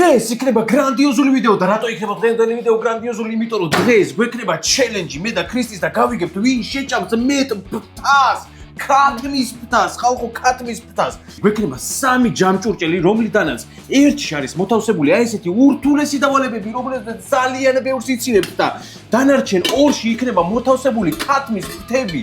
დღეს იქნება გრანდიოზული ვიდეო და რატო იქნება დღევანდელი ვიდეო გრანდიოზული? იმიტომ რომ დღეს გვექნება ჩელენჯი მე და ქრისტის და გავიგებთ ვინ შეჭამს მეტ ფთას. ქათმის ფთას, ხალხო ქათმის ფთას. გვექნება 3 ჯამჭურჭელი, რომლიდანაც ერთში არის მოთავსებული აი ესეთი ურთულესი დავალებები, რომლებზეც ძალიან ბევრს იცინებთ და დანარჩენ 2-ში იქნება მოთავსებული ქათმის ფთები.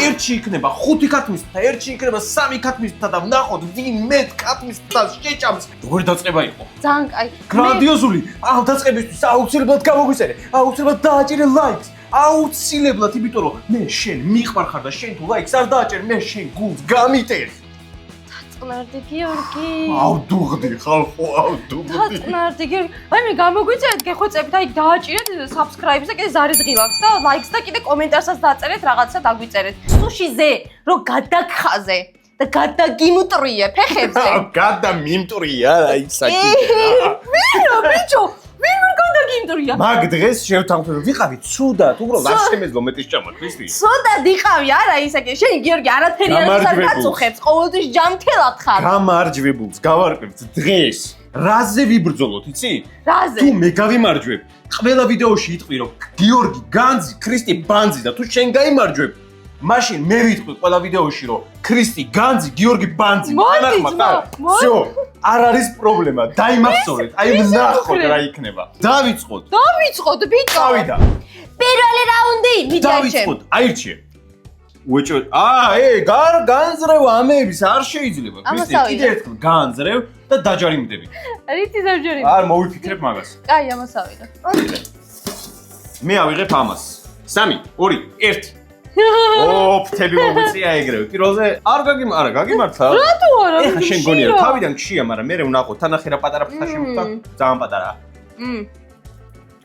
ერთში იქნება 5 ქათმის ფთა, ერთში იქნება 3 ქათმის ფთა და ვნახოთ ვინ მეტ ქათმის ფთას შეჭამს. როგორი დაწყება იყო? ძალიან კაი. გრანდიოზული. ამ დაწყებისთვის აუცილებლად გამოგვიწერე. აუცილებლად დააჭერე ლაიქს. აუცილებლად, იმიტომ რომ მე შენ მიყვარხარ და შენ თუ ლაიქს არ დააჭერ, მე შენ გულს გამიტეხ. დაწყნარდი გიორგი. ავდუღდი ხალხო, ავდუღდი. დაწყნარდი გიორგი. აი მე გამოგვიწერეთ გეხვეწებით, აი დააჭირეთ subscribe-ს და კიდე ზარის ღილაკს და ლაიქს და კიდე კომენტარსაც დაწერეთ, რაღაცა დაგვიწერეთ. სუშიზე რო გადაგხაზე და გადაგიმტრიე ფეხებზე. გადამიმტრია რა ისაკი. ვინა ბიჭო, ვინ გადაგიმტრია? მაგ დღეს შევთანხმდები, ვიყავით ცუდად, უბრალოდ არ შემეძლო მეტის ჭამა, ქრისტი. ცუდად იყავი არა ისაკი. შენ გიორგი არაფერი არ გაწუხებს, ყოველთვის ჯამთელად ხარ. გამარჯვებულს გავარკვევთ დღეს. რაზე ვიბრძოლოთ, იცი? რაზე? თუ მე გავიმარჯვებ, ყველა ვიდეოში იტყვი რომ გიორგი განძი, ქრისტი ბანძი და თუ შენ გაიმარჯვებ, მაშინ მე ვიტყვი ყველა ვიდეოში რომ ქრისტი განძი, გიორგი ბანძი. всё, არ არის პრობლემა, დაიმახსოვრეთ. აი ვნახოთ რა იქნება. დავიწყოთ. დავიწყოთ ბიჭო. წავიდა. პირველი რაუნდი მიდიაჩე. დავიწყოთ. აირჩიე. უეჭო, განძრევ ამების არ შეიძლება. ქრისტი კიდე ერთხელ განძრევ და დაჯარიმდები. რითი დაჯარიმდი? არ მოვიფიქრებ მაგას. კაი, ამასავიდა. მე ავიღებ ამას. 3, 2, 1. ო, ფთები მოგვიწია ეგრევე. პირველზე არ გაგიმართა. რატო არა? ეხა შენ გონია თავიდან ქშია, მაგრამ მე ვნახო, თანახე რა პატარა ფთა შემოხდა, ძალიან პატარა.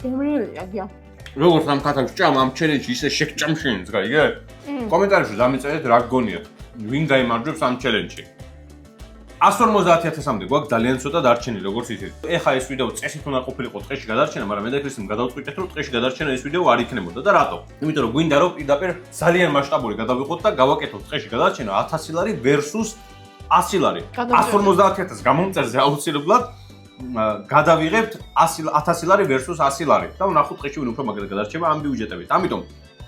გემრიელია გია. როგორც ამ ქათამს ჭამ ამ ჩელენჯი ისე შეგჭამ შენს, გაიგე? კომენტარებში დამიწერეთ რა გგონიათ. ვინ გაიმარჯვებს ამ ჩელენჯში. 150,000-მდე გვაქვს ძალიან ცოტა დარჩენილი, როგორც იცით. ეხა ეს ვიდეო წესით უნდა ყოფილიყო ტყეში გადარჩენა, მაგრამ მე და ქრისტემ გადავწყვიტეთ, რომ ტყეში გადარჩენა ეს ვიდეო არ იქნებოდა და რატო? იმიტომ რომ გვინდა რომ პირდაპირ ძალიან მასშტაბური გადავიყოთ და გავაკეთოთ ტყეში გადარჩენა 1000 ლარი versus 100 ლარი. 150,000 გამომწერზე აუცილებლად გადავიღებთ 1000 ლარი versus 100 ლარი და ვნახოთ ტყეში ვინ უფრო მაგალითად გადარჩება ამ ბიუჯეტებით. ამიტომ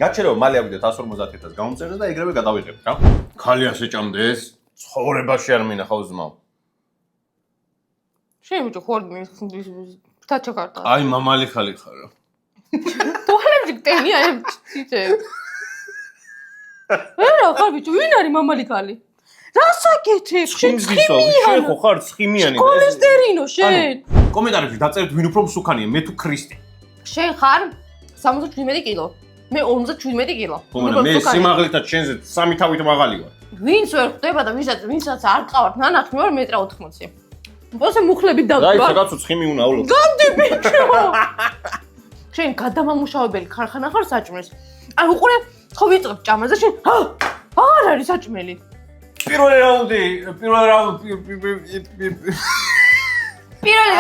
გაჩერება მალე ავიდეთ 150,000 გამომწერზე და ეგრევე გადავიღებთ, რა. ხალი ასე ჭამდეს. ცხოვრებაში არ მინახავს ძმაო. შენ ბიჭო ხوار ფთა ჩაკარტა. აი მამალი ხალი ხარო. თვალებში გტენია ამ ციცე. არა ხარ ბიჭო, ვინ არის მამალი ხალი? რას აკეთებ? შენ შენ ხო ხარ ცხიმიანი. კოლესტერინო შენ. კომენტარებში დაწერეთ ვინ უფრო მსუქანია, მე თუ ქრისტე. შენ ხარ 77 კილო. მე 57 კილო. მე სიმაღლითაც შენზე 3 თავით მაღალი ვარ. ვინც ვერ ხვდება და ვინცაც არ ყავართ ნანახი ვარ 1.80 მ. მოსე მუხლებით დავდგარ. და ისა კაცო ცხიმი უნდა აულო. გამდი ბიჭო. შენ გადამამუშავებელი ქარხანა ხარ საჭმლის. აი უყურე, ხო ვიწყებ ჭამაზე შენ. არ არის საჭმელი. პირველი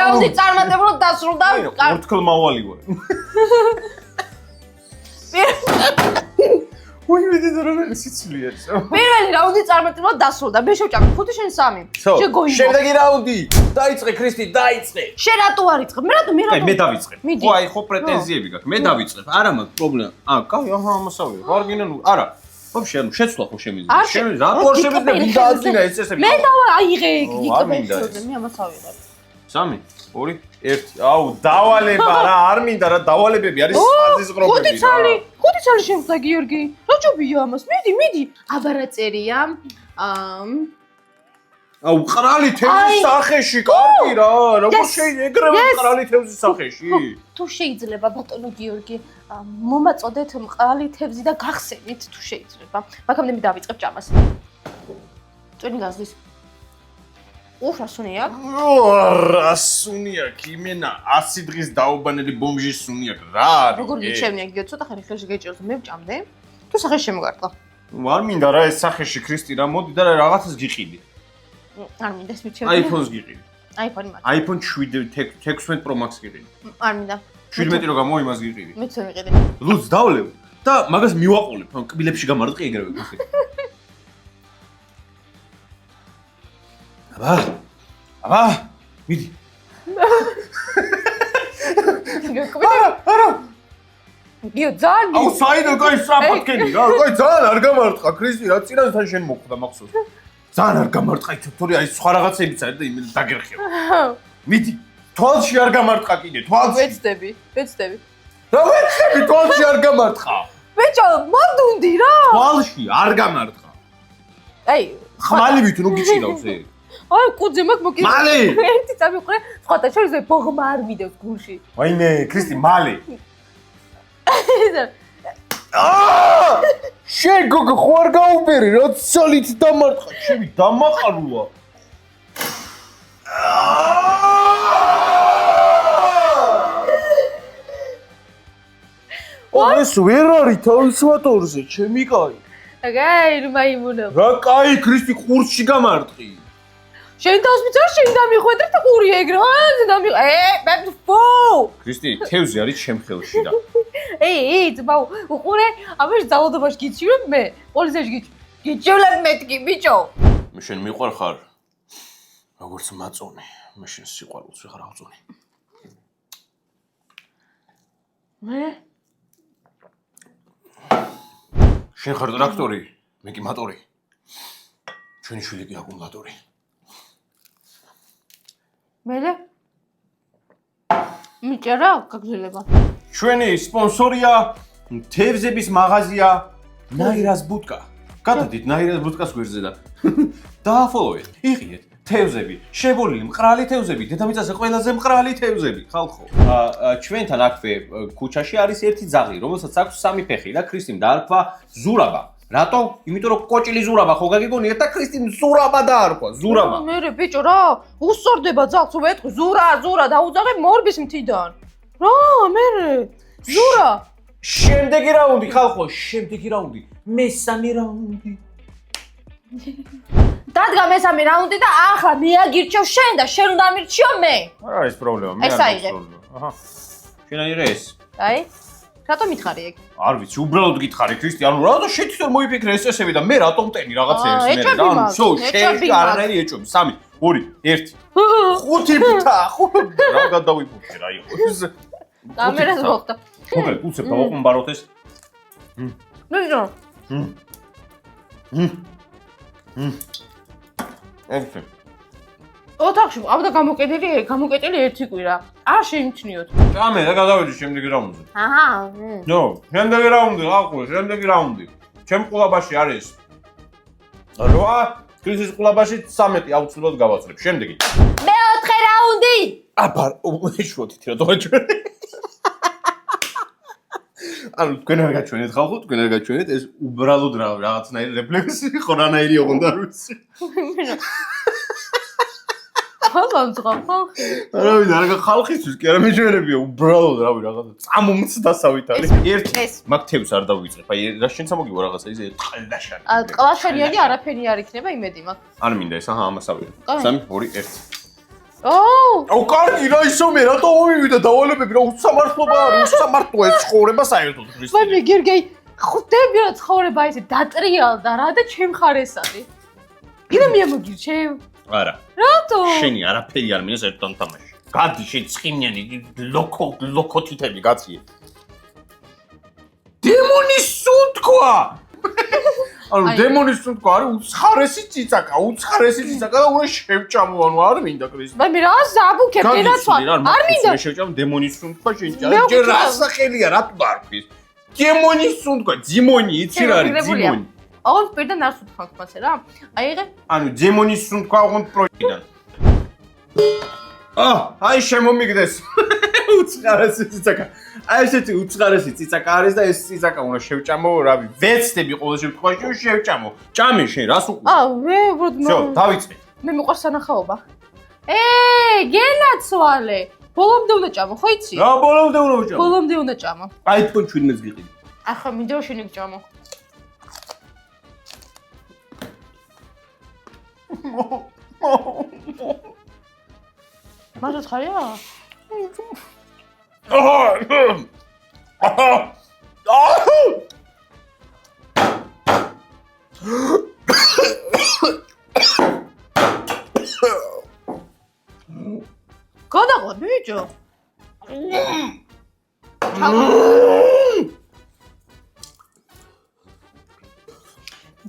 რაუნდი წარმატებულად დასრულდა. ორთქლმავალი ვარ. ვინ მიდიდო რომ სიცილია ეს. პირველი რაუნდი წარმატებულად დასრულდა. მე შევჭამ 5 შენ 3. შეგოიმო. შემდეგი რაუნდი. დაიწყე ქრისტი, დაიწყე. შენ რატო არ იწყებ? მე რატო? მე დავიწყებ. ხო აი ხო პრეტენზიები გაქვს. მე დავიწყებ. არა მაგ პრობლემა. კაი, ამასავე. ვარგინან არა. ვაფშე ანუ შეცვლა ხო შემიძლია. შენ რატო არ შემიძლია ვინ დაადგინა ეს წესები? მე დავაიღე გიგიკაბეშოზე, მე ამასავე ვარ. 3, 2, 1. აუ, დავალება რა, არ მინდა რა დავალებები არის საზიზღრობები. 5 წელი შემხდა გიორგი. რა ჯობია ამას? მიდი. აბარაწერია. აუ, ყრალი თევზის სახეში, კარგი რა. როგორ შეიძლება ეგრევე ყრალი თევზის სახეში? თუ შეიძლება ბატონო გიორგი, მომაწოდეთ მყრალი თევზი და გახსენით თუ შეიძლება. მაგამდე მე დავიწყებ ჭამას. წვენი გაზდის. რასუნია? რასუნია, იმენა 100 დღის დაუბანელი ბომჟი სუნია რა. როგორ გიჩევნია გიო, ცოტა ხანი ხელში გეჭიროს, მე ვჭამდე. თუ სახეში შემოგარტყა. არ მინდა რა ეს სახეში ქრისტი რა, მოდი და რაღაცას გიყიდი. არ მინდა ეს მიჩევი. iPhone-ს გიყიდი. iPhone მაგ. iPhone 16 Pro Max გიყიდი. არ მინდა. 17 რო გამოიმას გიყიდი. მეც ვერ ვიყიდი. ლუც დავლევ და მაგას მივაყოლებ, კბილებში გამარდყი ეგრევე ქრისტი. აბა, მიდი. არა. იო ძალიან აუ საიდან კაი საფათქენი რა. კაი ძალიან არ გამარტყა ქრისტი რა წინასთან შენ მოხვდა მახსოვს. ძალიან არ გამარტყა თორე აი სხვა რაღაცებიც არის და იმენ დაგერხევა. მიდი თვალში არ გამარტყა კიდე თვალში. ვეცდები. რა ვეცდები თვალში არ გამარტყა. ბიჭო, მოდუნდი რა. თვალში არ გამარტყა. აი, ხმალივით ნუ გიჭირავს ე. აი, კუძე მაგ მოკი. მალე. ერთი წამიყვრე, სხვათა შორის ბოღმა არ მიდევს გულში. ვაიმე, ქრისტი, მალე. შენ გოგო ხო არ გაუბერი რა ცალით დამარტყა, ჩემი დამაყარუა. ეს ვერ არის თავისვატორზე, ჩემი კაი. აი, მაიმუნო. რა კაი, ქრისტი ყურსში გამარტყი. შენ თავს მიწარ შენ დამიხვედრე და ყური ეგრე. მე ფო. ქრისტი, თევზი არის ჩემ ხელში და. ძმაო, უყურე, ამას ძალადობაში გიჩივრებ მე. პოლიციაში გიჩივლებ მეთქი, ბიჭო. მე შენ მიყვარ ხარ. როგორც მაწონი, მე შენ სიყვარულს ვეღარ ავწონი. მე შენ ხარ ტრაქტორი, მე კი მატორი. ჩვენი შვილი კი აკუმულატორი. მერე მიჭერა გაგზელება. ჩვენი სპონსორია თევზების მაღაზია ნაირას ბუტკა. გადადით ნაირას ბუტკას გვერდზე და დააფოლოვეთ. იყიდეთ თევზები, შებოლილი მყრალი თევზები, დედამიწაზე ყველაზე მყრალი თევზები, ხალხო. ჩვენთან აქვე ქუჩაში არის ერთი ძაღლი, რომელსაც აქვს 3 ფეხი და ქრისტიმ დაარქვა ზურაბა. რატო? იმიტომ რომ კოჭილი ზურაბა ხო გაგიგონიათ და ქრისტიმ ზურაბა დაარქვა, ზურაბა. მერე ბიჭო რა, უსწორდება ძაღლს ვეთქვი ზურა დაუძაღე მორბის მთიდან. რა, მერე ზურა. შემდეგი რაუნდი, ხალხო, შემდეგი რაუნდი. მესამე რაუნდი. დადგა მესამე რაუნდი და ახლა მე აგირჩევ შენ და შენ უნდა ამირჩიო მე. არ არის პრობლემა, მე ეს არ აიღე. აჰა. შენ აიღე ეს. აი, რატომ მითხარი ეგ? არ ვიცი, უბრალოდ გითხარი ქრისტი, ანუ რატო შეთვითონ მოიფიქრე ეს წესები და მე რატომ ტენი რაღაცეებს მე რა. ანუ სულ შენ არანაირი ეჭვები, 3, 2, 1. 5 ფთა, რა გადავიფუთე რა იყო. კამერას მოხდა. მოგე, უცებ დავაყუმბაროთ ეს. ნუ. ოკეი. ოთახში ყავდა გამოკეტილი ერთი კვირა. არ შეიმჩნიოთ. ჭამე და გადავედი შემდეგი რაუნდზე. აჰა. ნო, შემდეგი რაუნდი, ხალხო, შემდეგი რაუნდი. ჩემ ყულაბაში არის 8, ქრისტის ყულაბაში 13 აუცილებლად გავაცვლებ. შემდეგი. მეოთხე რაუნდი. აბა, შეშუათით რა დავაჩვენე. ანუ თქვენ არ გაჩვენეთ ხალხო, თქვენ არ გაჩვენეთ ეს უბრალოდ რაღაცნაირი რეფლექსი ხო რანაირი ოღონდ არ ვიცი. ხალხი. არავინ არ ხალხისთვის კი არა მეჯერებია უბრალოდ რავი რაღაცა წამომცდასავით არის. ერთი მაგ თევზს არ დავიწყებ. აი რა შენ სამოგივა რაღაცა ისე ყლაშანი. ყლაშანიანი არაფერი არ იქნება იმედი მაქვს. არ მინდა ეს, აჰა, ამას ავიღე. 3, 2, 1. აუ კარგი რა ისო მე რატო მომივიდა დავალებები რა უსამართლობა არის უსამართლოა ეს ცხოვრება საერთოდ ქრისტე. მე გერგეი ხვდები რა ცხოვრება ისე დატრიალდა რა და ჩემ ხარ ეს არის. კიდე მე მოგირჩევ. არა. რატო? შენი არაფერი არ მინდა ერთთან თამაში. გადი შენ ცხიმიანი ლოკო თითები გაციე. დემონის სუნთქვა. ანუ დემონის სუნთქვა არის უცხარესი ციცაკა და უნდა შევჭამო ანუ არ მინდა ქრისტე. მე რა ზაბუქებ დედაცვა. არ მინდა. მე შევჭამ დემონის სუნთქვა შენჭა. ჯერ რა სახელია რატო დაარქვის? დემონის სუნთქვა, ძიმონი იცი რა არის ძიმონი. ოღონდ პირდან არ სუნთქავს მასე რა. აიღე. ანუ დემონის სუნთქვა ოღონდ პროექტიდან. აი შემომიგდეს. უცხარესი ციცაკა. აი ესეთი უცხარესი ციცაკა არის და ეს ციცაკა უნდა შევჭამო, რავი, ვეცდები ყოველ შემთხვევაში შევჭამო. ჭამე შენ რას უყურე? მე უბრალოდ всё, დავიწყე. მე მიყვარს სანახაობა. გენაცვალე. ბოლომდე უნდა ჭამო, ხო იცი? რა ბოლომდე უნდა ვჭამო? ბოლომდე უნდა ჭამო. iPhone 17-ს გიყიდი. ახლა მინდა რომ შენი გჭამო. მაშინ ხარია? გადაყვა ბიჭო.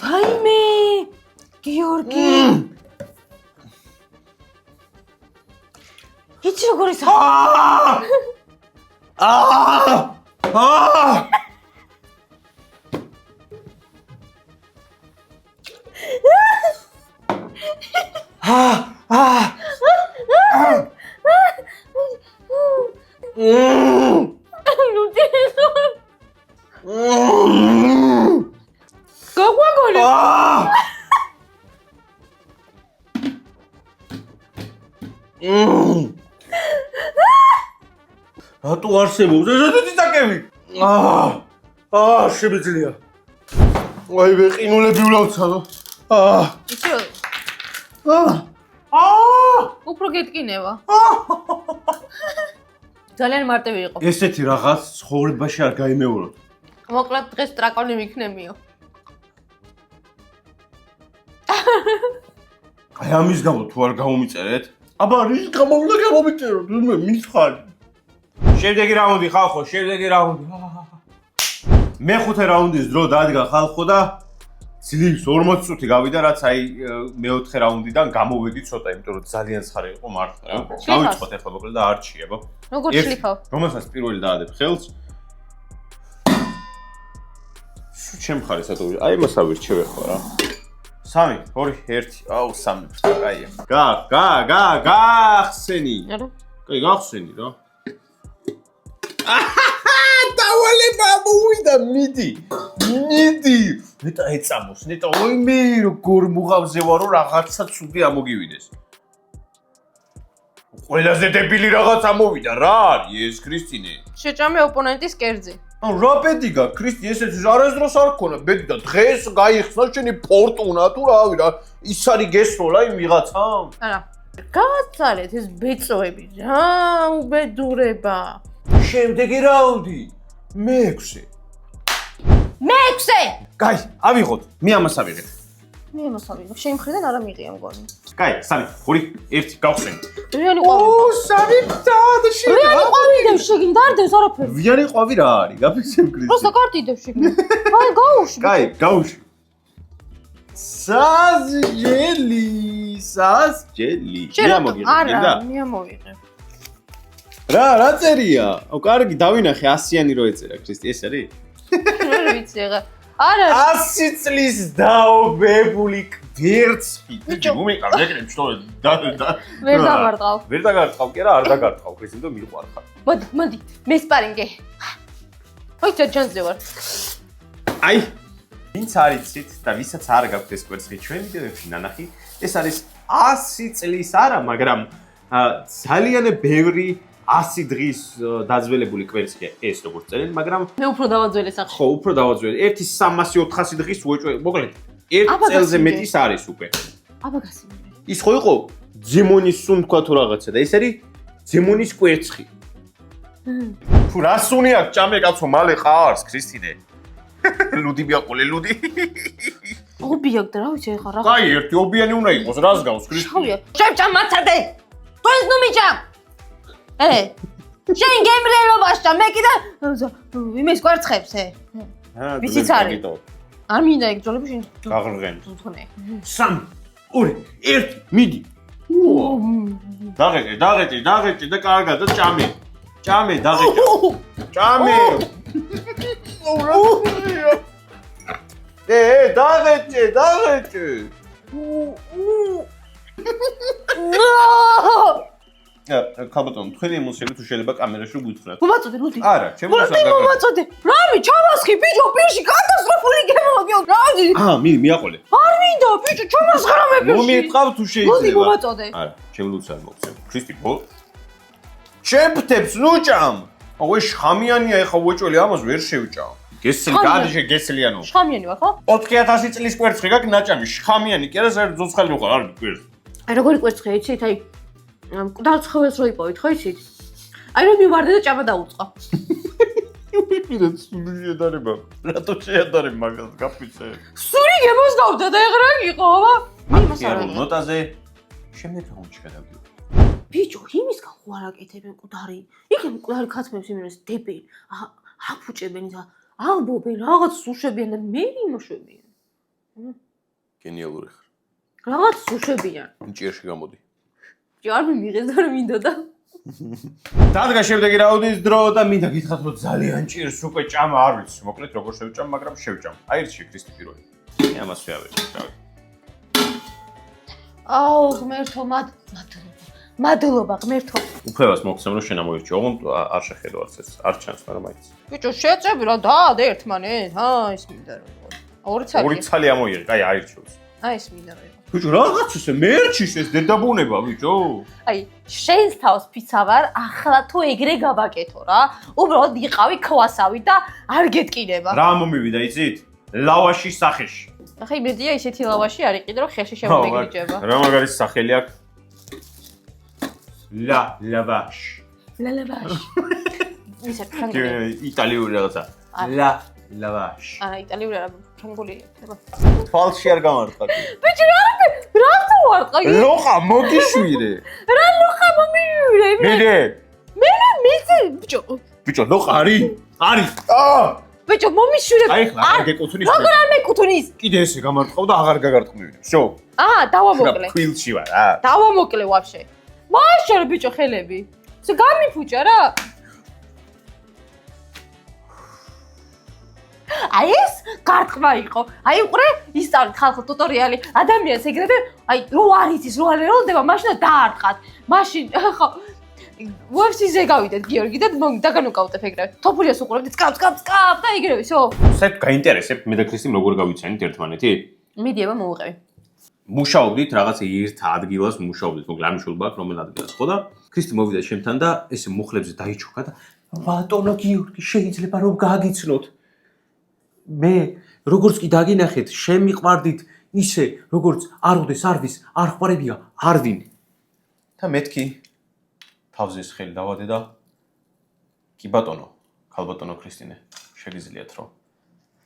ვაიმე გიორგი იცი როგორ ისა გაგვაგონე რატო არსებობს ესეთი წაკები? შემიძლია. ვაიმე, ყინულები ვლავცადო. იცი უფრო გეტკინება ძალიან მარტივი იყო ესეთი რაღაც ცხოვრებაში არ გაიმეოროთ. მოკლედ დღეს ტრაკონი მიქნებიო აი ამის გამო თუ არ გამომიწერეთ? აბა რის გამო უნდა გამომიწეროთ? მე მითხარი. შემდეგი რაუნდი ხალხო, შემდეგი რაუნდი. მეხუთე რაუნდის დრო დადგა ხალხო და ძლივს 40 წუთი გავიდა, რაც აი მეოთხე რაუნდიდან გამოვედი ცოტა, იმიტომ რომ ძალიან ცხარე იყო მართლა. გავიწყოთ ახლა მოკლედ და არჩიებო. როგორ შლიფავ? რომელსაც პირველი დაადებ ხელს. შემხარე სათხოვრი. აი მას ავირჩევ ახლა რა. 3, 2, 1. აუ 3 ფრთა, კაია. გახსენი. არა. კაი, გახსენი რა. დავალება მოვიდა, მიდი. ნეტა ეწამოს, ნეტა ოიმე როგორ მუღავზე ვარო რაღაცა ცუდი ამოგივიდეს. ყველაზე დებილი რაღაც ამოვიდა, რა არის ეს კრისტინე? შეჭამე ოპონენტის კერძი. ანუ რა ბედი გა, კრისტი ესეც არასდროს არ ქონა ბედი და დღეს გაიხსნა შენი ფორტუნა თუ რავი რა, ის არის გესროლა იმ ვიღაცამ? არა. გააცალეთ ეს ბეწოები, რა უბედურება. შემდეგი რაუნდი. მე-6. მე-6. კაი, ავიღოთ. მე ამას ავიღებ. მე ამას ავიღებ. შენ მხრიდან არა მიღია მგონი. კაი, 3, 2, 1, გავხსენი. რიანი ყვავი. 3 და შენ. რიანი ყვავი დევ შეგინ დარდევს არაფერი. ვიანი ყვავი რა არის? გაფიქრე კრისტი. პროსტა კარტი დევ შეგინ. აი გაუშვი. კაი, გაუშვი. სასჯელი. შენ არა, მე ამოვიღებ. რა წერია? ო, კარგი, დავინახე 100-იანი რო ეწერა კრისტი, ეს არის? ვერ ვიცი რა. არა. 100 წლის დაობებული ვერცხი. ბიჭი, უმეკარ ეკრებს თორე და ვერ დამარტყავ. ვერ დაგარტყავ, კი არა, არ დაგარტყავ, კრისტი, და მიყვარხარ. მოდი, მე სპარინგი. ოი, ჯანზე ვარ. აი, ვინც არიცით და ვისაც არ გაქვთ ეს კვერცხი ჩვენ ვიდეოებში ნანახი, ეს არის 100 წლის არა, მაგრამ ძალიან ბევრი 100 დღის დაძველებული კვერცხია ეს როგორც წერენ, მაგრამ მე უფრო დავაძველეს ახლა. ხო, უფრო დავაძველე. 1300-400 დღის უეჭვე, მოკლედ 1 წელზე მეტის არის უკვე. აბა გასიმე. ის ხო იყო ძემონის სუნ თქვა თუ რაღაცა და ეს არის ძემონის კვერცხი. თუ რა სუნი აქვს ჭამე კაცო, მალე ყავს კრისტინე. ლუდი მიაყოლე, ლუდი. ობიექტ რა ვიცი ახლა რა. კაი, ერთი ობიანი უნდა იყოს, რას გავს კრისტინე? შავია. შევჭამ მაცადე. თუ ეს ნუ მიჭამ. შენ გემრიელობაშა, მე კიდე იმის კვერცხებს ვიციც არის. არ მინდა ეგ ჯოლები შენ გაღრღენ. თუნე. 3, 2, 1, მიდი. დაღეჭე და კარგად და ჭამე. დაღეჭე. ჭამე. დაღეჭე. ქალბატონო, თქვენი ემოციები თუ შეიძლება კამერაში გვითხრათ. მომაწოდე, ლუდი. არა, ჩემს არ მომაწოდე. რავი, ჩამასხი, ბიჭო, პირში კატასტროფული გემოვაგიო. რავი. მიდი, მიაყოლე. არ მინდა, ბიჭო, ჩამასხრა მე პირში. მომიყვავ თუ შეიძლება. ლუდი, მომაწოდე. არა, ჩემ ლუდს არ მოგცემ. ქრისტი, ხო? ჩემფთებს ნუ ჭამ. აუ, შხამიანია ეხა უეჭველი ამას ვერ შევჭამ. გესლი, გადიშე გესლიანო. შხამიანი ვარ, ხო? 4000 წლის კვერცხი გაქვს ნაჭამი, შხამიანი, კი არა, საერთოდ ძოცხალი ვიყარ, არ კვერცხი. აი როგორი კვერცხია, იცით, აი მკვდარ ცხოველს რო იპოვით, ხო იცით? აი რომ მივარდე და ჭამა დაუწყა. მიყიდე სული შედარება. რატო შეადარებ მაგას გაფიცე? სული გემოსდავდა და ეგ რა იყო, აბა? მიმას არა. ნოტაზე შემდეგ რაუნდში გადავდივარ. ბიჭო, იმის გახო არ აკეთებენ მკვდარი. იქ მკვდარი ქაცმებს იმენს დებენ, აფუჭებენ და ალბობენ, რაღაც უშვებიან და მე იმოშვებიან. გენიალური ხარ. რაღაც უშვებიან. ჭიერში გამოდი. ჯარ მიიღეს და რომ მინდოდა. დადგა შემდეგი რაუნდის დრო და მინდა გითხრათ რომ ძალიან ჭირს უკვე ჭამა არ ვიცი მოკლედ როგორ შევჭამ მაგრამ შევჭამ აი ერთი ქრისტი პირველი ამას ვეავეჭი რავი აუ ღმერთო მადლობა ღმერთო უფლებას მოგცემ რომ შენ ამოირჩიო ოღონდ არ შეხედო არც ეს არ ჩანს მაგრამ მაინც ბიჭო შეწები რა და ერთმანეთ ის მინდა რომ ორი ცალი ამოიღე კაი აირჩიოს ის მინდა რომ ბიჭო რაღაც ესე მერჩის ეს დედაბუნება ბიჭო აი შენს თავს ფიცა ვარ ახლა თუ ეგრე გავაკეთო რა უბრალოდ იყავი ქვასავი და არ გეტკინება რა მომივიდა იცით ლავაშის სახეში ახლა იმედია ისეთი ლავაში არ იყიდე რომ ხელში შემომეგრიჯება რა მაგარი სახელი აქვს ლავაშ ისე ფრანგული იტალიური რაღაცა ლავაშ იტალიური არა ფრანგული თვალში არ გამარტყა ბიჭო რა თუ ვარტყა ლოხა მოგიშვირე რა ლოხა მომიშვირე მე ბიჭო ლოხა არის ბიჭო მომიშვირე აი ხლა არ გეკუთვნის როგორ არ მეკუთვნის კიდე ესე გამარტყავ და აღარ გაგარტყმივინე всё დავამოკლე ფილში ვარ რა დავამოკლე ვაფშე მაშინ ბიჭო ხელები всё გამიფუჭა რა აი ეს გარტყმა იყო. აი უყურე ისწავლეთ ხალხო ტუტორიალი. ადამიანს ეგრევე აი რო არ იცის რო არ ეროლდება, მაშინ დაარტყათ. მაშინ ხო UFC-ზე გავიდეთ გიორგი და დაგანოკაუტებ ეგრევე. თოფულიას უყურებთ სკაპ და ეგრევე, всё. საერთოდ გაინტერესებთ მე და ქრისტიმ როგორ გავიცანით ერთმანეთი? მიდიება მოუყევი. მუშაობდით რაღაც ერთ ადგილას მუშაობდით, მოკლედ ამიშულება აქვს რომელ ადგილას ხო და ქრისტი მოვიდა ჩემთან და ესე მუხლებზე დაიჩოქა და ბატონო გიორგი შეიძლება რომ გაგიცნოთ მე როგორც კი დაგინახეთ შემიყვარდით ისე როგორც არ უდეს არვის არ ხვარებია არვინ და მეთქი თავზეს ხელი დავადე და კი ბატონო ქალბატონო ქრისტინე შეგიძლიათ რომ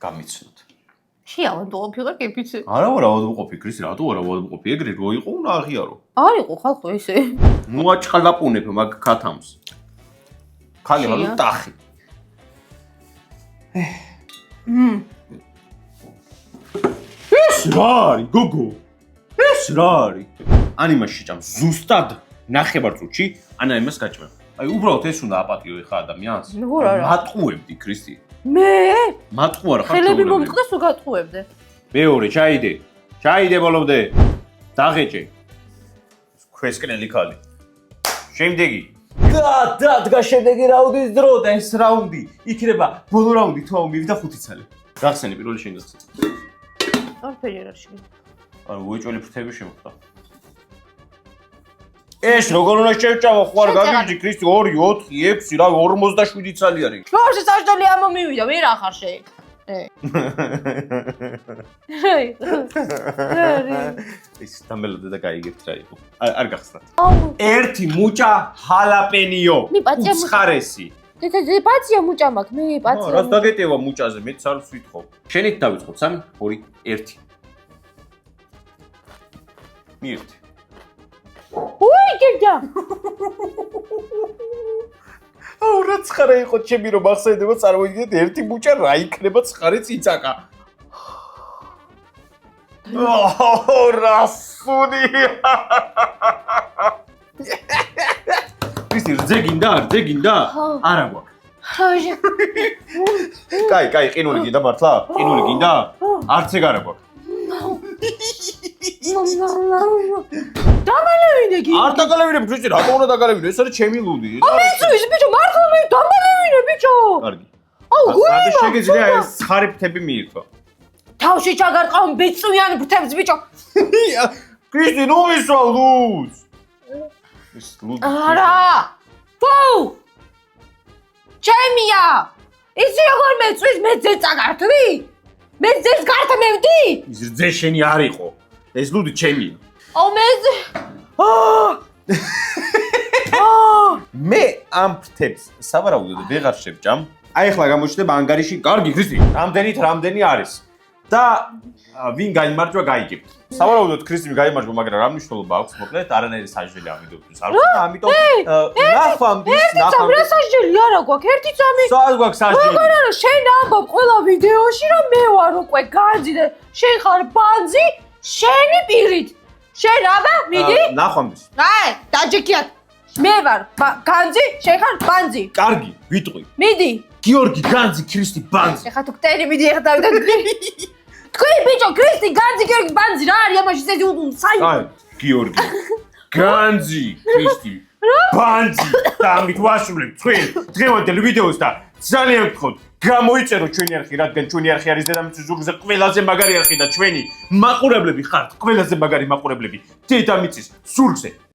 გამიცნოთ შეავადმყოფი ვარ კეფიცე არა ავადმყოფი ქრისტი რატო არა ავადმყოფი ეგრე რო იყო უნდა აღიარო არ იყო ხალხო ესე მოაჭყალაპუნებ მაგ ქათამს ხალი ვარ ტახი ეს რა არის გოგო ეს რა არის ან იმაში ჭამ ზუსტად ნახევარწუთში ან იმას გაჭმევ აი უბრალოდ ეს უნდა აპატიო ეხა ადამიანს მატყუებდი ქრისტი მე მატყუ არა ხარ ხელები მომწყდეს თუ გატყუებდე მეორე ჩაიდე ბოლომდე დაღეჭე ქვესკნელი ხალი შემდეგი დადგა შემდეგი რაუნდის დრო და ეს რაუნდი იქნება ბოლო რაუნდი თუ მივიდა 5 ცალი გახსენი პირველი შენ გახსენი არაფერი არ შეგვი ანუ უეჭველი ფრთები შემოხდა ეს როგორ უნდა შევჭამო ხო არ გაგიჟდი ქრისტი 2 4 6 რა 47 ცალი არის შორში საშტოლი ამომივიდა ვერ ახარ შე ის დამელოდე და გაიგებთ რა იყო არ გახსნათ ერთი მუჭა ჰალაპენიო უცხარესი პაცია მუჭა მაქვს მე პაცია რას დაგეტევა მუჭაზე მეც არ ვსვითხოვ შენით დავიწყოთ 3 2 1 მიერთი უი გედა აუ რა ცხარა იყო ჩემი რომ ახსენდება წარმოიდგინეთ ერთი მუჭა რა იქნება ცხარე წიწაკა აუ რა სუნია ქრისტი რძე გინდა არა გვაქვს კაი ყინული გინდა მართლა ყინული გინდა არც ეგ არა გვაქვს დამალევინე გი არ დაგალევინე ქრისტი რატო უნდა დაგალევინე ეს არის ჩემი ლუდი ამიცვის ბიჭო მართლა მე დამალევინე ბიჭო კარგი აუ გული რა შეგიძლია ეს ხარი ფრთები მიირთვა თავში ჩაგარტყავ ბეწვიან ფრთებს ბიჭო ქრისტი ნუ მისვა ლუდს ეს ლუდი არა ფუ ჩემია ისი როგორ მეწვის მე ძე წაგართვი მე ძეს გართმევდი ის რძე შენი არ იყო ეს ლუდი ჩემია აუ მე მე ამ ფრთებს სავარაუდოდ ვეღარ შევჭამ აი ახლა გამოჩნდება ანგარიში კარგი ქრისტი რამდენი არის და ვინ გაიმარჯვა გაიგებთ. სავარაუდოდ ქრისტიმ გაიმარჯვა, მაგრამ რა მნიშვნელობა აქვს? მოკლედ არანაირი სასჯელი ამ ვიდეოთვის არ აქვს. ამიტომ ნახვამდის რა სასჯელი არა გვაქვს? ერთი წამი. სად გვაქვს სასჯელი? როგორ არა, შენ ამბობ ყველა ვიდეოში რომ მე ვარ უკვე განძი და შენ ხარ ბანძი, შენი პირით. შენ აბა, მიდი. ნახვამდის. აი, დაჯექიათ. მე ვარ განძი, შენ ხარ ბანძი. კარგი, ვიტყვი. მიდი. გიორგი განძი, ქრისტი ბანძი. ეხა თუ ქტერი მიდი ეხა დავიდა. თქვი ბიჭო, ქრისტი განძი, გიორგი ბანძი რა არის ამაში ეს საი. აი, გიორგი. განძი, ქრისტი. ბანძი. და ამით ვასრულებთ თქვენ დღევანდელ ვიდეოს და ძალიან გთხოვთ გამოიწეროთ ჩვენი არხი, რადგან ჩვენი არხი არის დედამიწის ზურგზე ყველაზე მაგარი არხი და ჩვენი მაყურებლები ხართ, ყველაზე მაგარი მაყურებლები დედამიწის ზურგზე.